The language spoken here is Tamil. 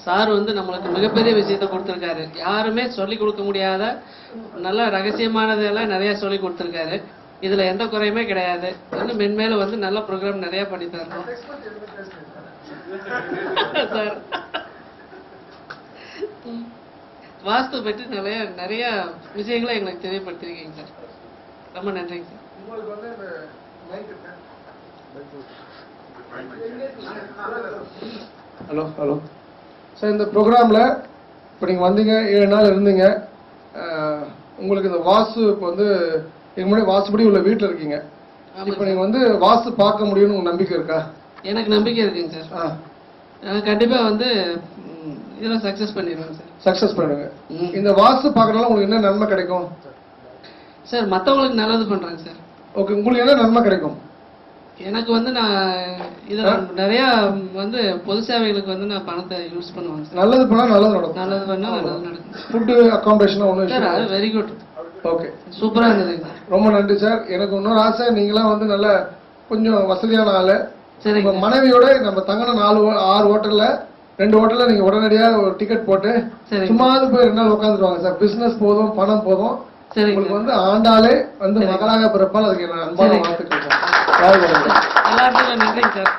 சார் வந்து நம்மளுக்கு மிகப்பெரிய விஷயத்த கொடுத்துருக்காரு. யாருமே சொல்லிக் கொடுக்க முடியாத நல்ல ரகசியமானதெல்லாம் நிறைய சொல்லி கொடுத்துருக்காரு. இதுல எந்த குறையுமே கிடையாது. இன்னும் மென்மேலும் வந்து நல்ல ப்ரோக்ராம் நிறைய பண்ணி தரணும் சார். வாஸ்து பற்றி நிறைய விஷயங்களை எங்களுக்கு தெரியப்படுத்திருக்கீங்க சார். ரொம்ப நன்றிங்க சார். ஹலோ ஹலோ சார், இந்த ப்ரோக்ராமில் இப்போ நீங்கள் வந்தீங்க, 7 நாள் இருந்தீங்க. உங்களுக்கு இந்த வாஸ்து இப்போ வந்து இதுக்கு முன்னாடி வாஸ்துபடி உள்ள வீட்டில் இருக்கீங்க. இப்போ நீங்கள் வந்து வாஸ்து பார்க்க முடியும்னு உங்களுக்கு நம்பிக்கை இருக்கா? எனக்கு நம்பிக்கை இருக்குங்க சார். கண்டிப்பாக வந்து இதெல்லாம் சக்ஸஸ் பண்ணிடுவேன் சார். சக்ஸஸ் பண்ணிடுங்க. இந்த வாஸ்து பார்க்கறதுனால உங்களுக்கு என்ன நன்மை கிடைக்கும் சார்? மற்றவங்களுக்கு நல்லது பண்ணுறேங்க சார். ஓகே, உங்களுக்கு என்ன நன்மை கிடைக்கும்? எனக்கு வந்து நான் இதில் நிறையா வந்து பொது சேவைகளுக்கு வந்து நான் பணத்தை யூஸ் பண்ணுவேன் சார். நல்லது பண்ணால் நல்லது நடக்கும். நல்லது பண்ணால் நல்லது நடக்கும். ஃபுட்டு அக்காமடேஷன் ஒன்றும் சார், அது வெரி குட். ஓகே, சூப்பராக இருந்ததுங்க சார். ரொம்ப நன்றி சார். எனக்கு இன்னொரு ஆசை, நீங்களாம் வந்து நல்ல கொஞ்சம் வசதியான ஆள். சரி, உங்கள் மனைவியோட நம்ம தங்கின 6 ஹோட்டலில் 2 ஹோட்டலில் நீங்கள் உடனடியாக ஒரு டிக்கெட் போட்டு சும்மாவது போய் 2 நாள் உட்காந்துருவாங்க சார். பிஸ்னஸ் போதும், பணம் போதும். உங்களுக்கு வந்து ஆண்டாலே வந்து மகளாக பிறப்பால் அதுக்கு நான் அன்பான வாழ்த்துக்கள் சார். எல்லாத்துக்கும் நன்றிங்க சார்.